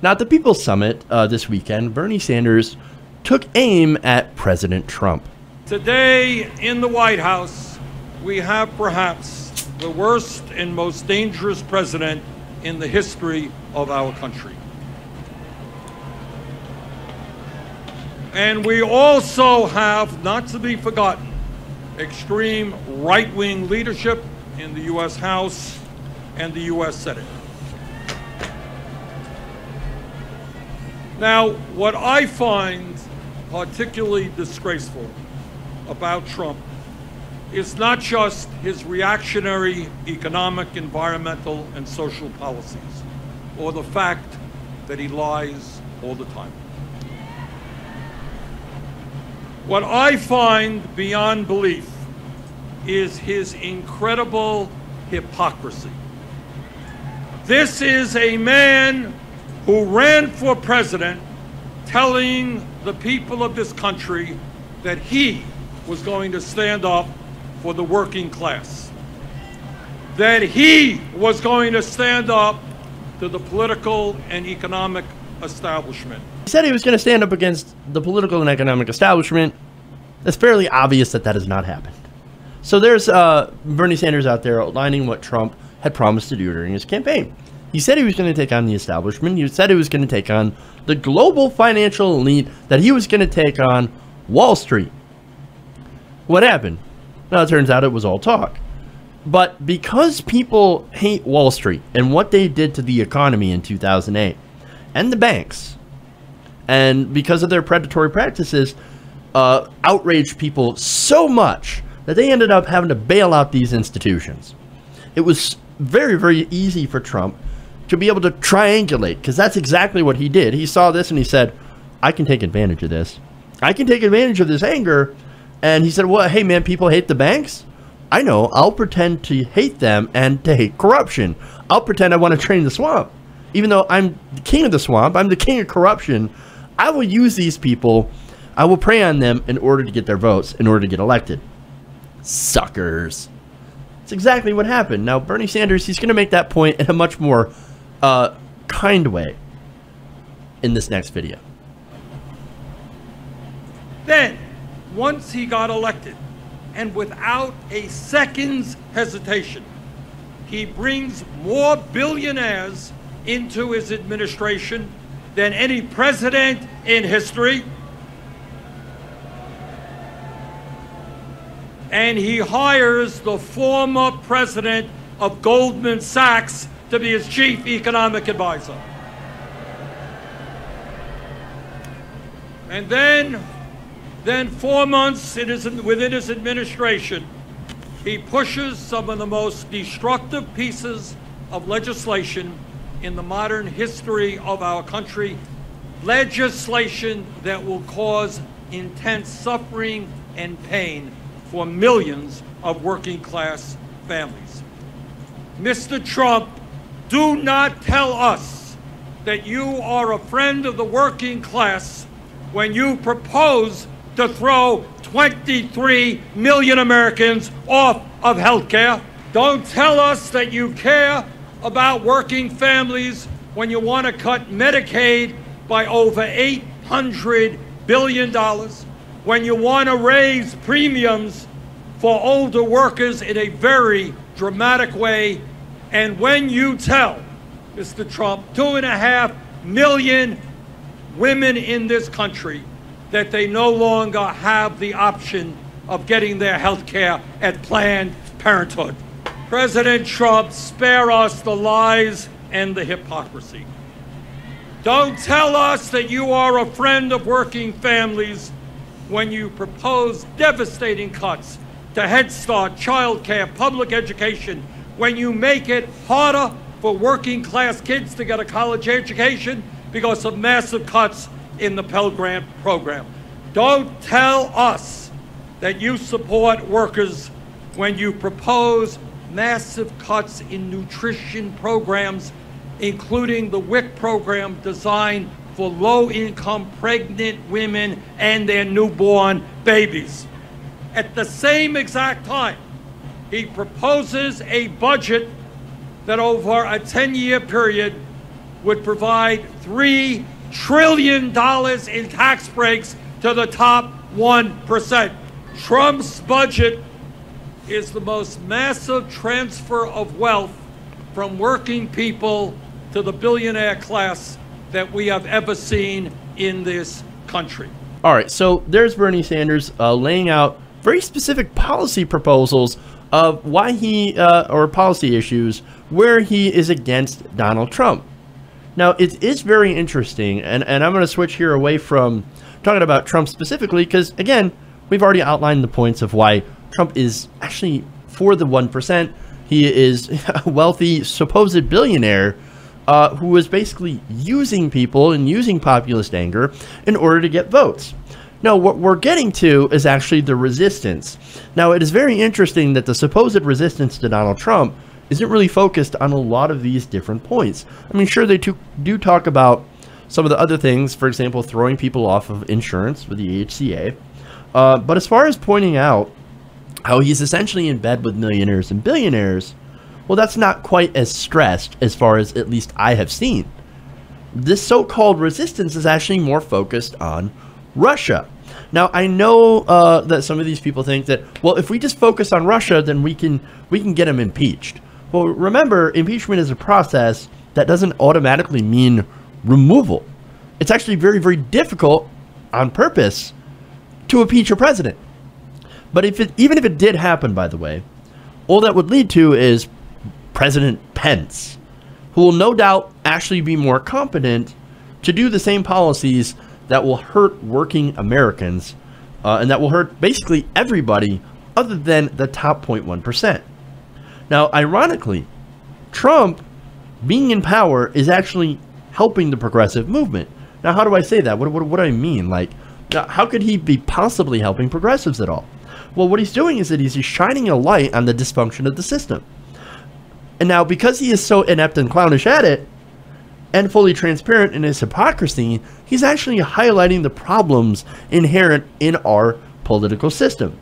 Now, at the People's Summit this weekend, Bernie Sanders took aim at President Trump. Today in the White House, we have perhaps the worst and most dangerous president in the history of our country. And we also have, not to be forgotten, extreme right-wing leadership in the U.S. House and the U.S. Senate. Now, what I find particularly disgraceful about Trump is not just his reactionary economic, environmental, and social policies, or the fact that he lies all the time. What I find beyond belief is his incredible hypocrisy. This is a man who ran for president telling the people of this country that he was going to stand up for the working class, that he was going to stand up to the political and economic establishment. He said he was going to stand up against the political and economic establishment. It's fairly obvious that that has not happened. So there's Bernie Sanders out there outlining what Trump had promised to do during his campaign. He said he was going to take on the establishment. He said he was going to take on the global financial elite, that he was going to take on Wall Street. What happened? Well, it turns out it was all talk. But because people hate Wall Street and what they did to the economy in 2008 and the banks, and because of their predatory practices, outraged people so much that they ended up having to bail out these institutions. It was very, very easy for Trump to be able to triangulate, because that's exactly what he did. He saw this and he said, I can take advantage of this. I can take advantage of this anger. And he said, well, hey, man, people hate the banks. I know. I'll pretend to hate them and to hate corruption. I'll pretend I want to drain the swamp. Even though I'm the king of the swamp, I'm the king of corruption. I will use these people. I will prey on them in order to get their votes, in order to get elected. Suckers. It's exactly what happened. Now, Bernie Sanders, he's going to make that point in a much more kind way in this next video. Then, once he got elected, and without a second's hesitation, he brings more billionaires into his administration than any president in history. And he hires the former president of Goldman Sachs to be his chief economic advisor. And then 4 months within his administration, he pushes some of the most destructive pieces of legislation in the modern history of our country, legislation that will cause intense suffering and pain for millions of working class families. Mr. Trump, do not tell us that you are a friend of the working class when you propose to throw 23 million Americans off of health care. Don't tell us that you care about working families when you want to cut Medicaid by over $800 billion, when you want to raise premiums for older workers in a very dramatic way, and when you tell, Mr. Trump, 2.5 million women in this country that they no longer have the option of getting their health care at Planned Parenthood. President Trump, spare us the lies and the hypocrisy. Don't tell us that you are a friend of working families when you propose devastating cuts to Head Start, child care, public education, when you make it harder for working class kids to get a college education because of massive cuts in the Pell Grant program. Don't tell us that you support workers when you propose massive cuts in nutrition programs, including the WIC program designed for low-income pregnant women and their newborn babies. At the same exact time, he proposes a budget that over a 10-year period would provide $3 trillion in tax breaks to the top 1%. Trump's budget is the most massive transfer of wealth from working people to the billionaire class that we have ever seen in this country. All right, so there's Bernie Sanders laying out very specific policy proposals of why he, or policy issues, where he is against Donald Trump. Now, it is very interesting, and I'm going to switch here away from talking about Trump specifically, because, again, we've already outlined the points of why Trump is actually for the 1%. He is a wealthy, supposed billionaire who is basically using people and using populist anger in order to get votes. Now, what we're getting to is actually the resistance. Now, it is very interesting that the supposed resistance to Donald Trump isn't really focused on a lot of these different points. I mean, sure, they do talk about some of the other things, for example, throwing people off of insurance with the AHCA. But as far as pointing out how he's essentially in bed with millionaires and billionaires, well, that's not quite as stressed as far as at least I have seen. This so-called resistance is actually more focused on Russia. Now, I know that some of these people think that, well, if we just focus on Russia, then we can get him impeached. Well, remember, impeachment is a process that doesn't automatically mean removal. It's actually very, very difficult on purpose to impeach a president. But even if it did happen, by the way, all that would lead to is President Pence, who will no doubt actually be more competent to do the same policies that will hurt working Americans and that will hurt basically everybody other than the top 0.1%. Now, ironically, Trump being in power is actually helping the progressive movement. Now, how do I say that? What do I mean? Like, how could he be possibly helping progressives at all? Well, what he's doing is that he's shining a light on the dysfunction of the system. And now, because he is so inept and clownish at it, and fully transparent in his hypocrisy, he's actually highlighting the problems inherent in our political system.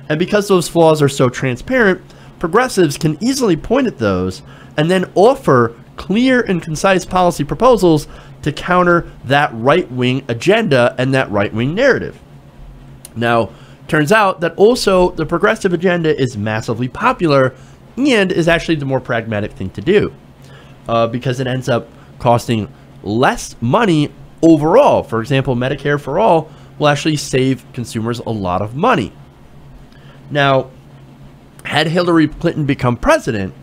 And because those flaws are so transparent, progressives can easily point at those and then offer clear and concise policy proposals to counter that right-wing agenda and that right-wing narrative. Now, turns out that also the progressive agenda is massively popular and is actually the more pragmatic thing to do because it ends up costing less money overall. For example, Medicare for All will actually save consumers a lot of money. Now, had Hillary Clinton become president,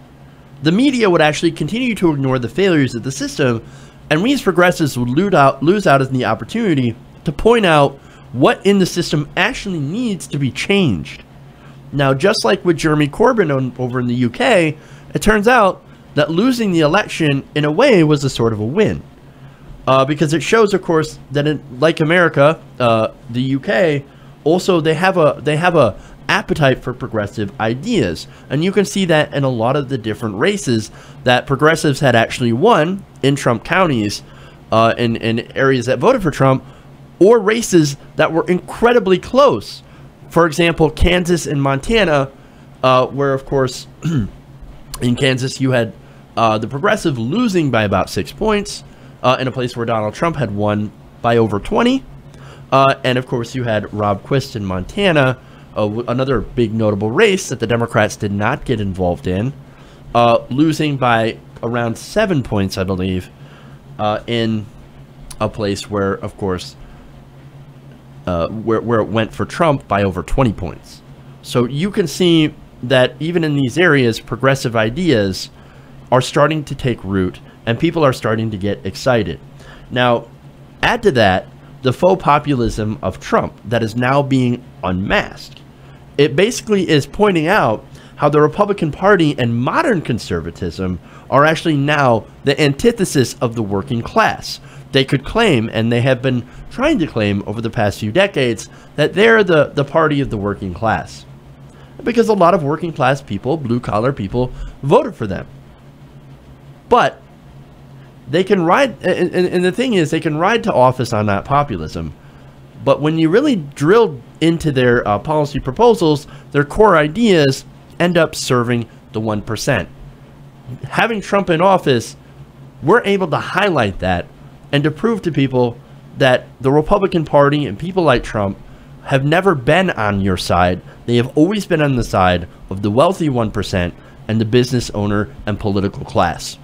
the media would actually continue to ignore the failures of the system, and we as progressives would lose out on the opportunity to point out what in the system actually needs to be changed. Now, just like with Jeremy Corbyn over in the UK, it turns out that losing the election in a way was a sort of a win, because it shows, of course, that like America, the UK also they have a appetite for progressive ideas, and you can see that in a lot of the different races that progressives had actually won in Trump counties, in areas that voted for Trump, or races that were incredibly close. For example, Kansas and Montana, where of course in Kansas you had the progressive losing by about 6 points in a place where Donald Trump had won by over 20. And of course you had Rob Quist in Montana, another big notable race that the Democrats did not get involved in, losing by around 7 points, I believe, in a place where, of course, where it went for Trump by over 20 points. So you can see that even in these areas, progressive ideas are starting to take root and people are starting to get excited. Now, add to that the faux populism of Trump that is now being unmasked. It basically is pointing out how the Republican Party and modern conservatism are actually now the antithesis of the working class. They could claim, and they have been trying to claim over the past few decades, that they're the party of the working class. Because a lot of working class people, blue-collar people, voted for them. But they can ride, and the thing is, they can ride to office on that populism. But when you really drill into their policy proposals, their core ideas end up serving the 1%. Having Trump in office we're able to highlight that and to prove to people that the Republican Party and people like Trump have never been on your side. They have always been on the side of the wealthy 1% and the business owner and political class.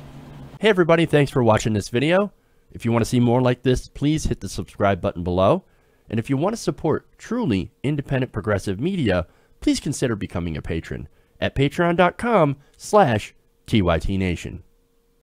Hey everybody, thanks for watching this video. If you want to see more like this, please hit the subscribe button below. And if you want to support truly independent progressive media, please consider becoming a patron at patreon.com/TYTNation.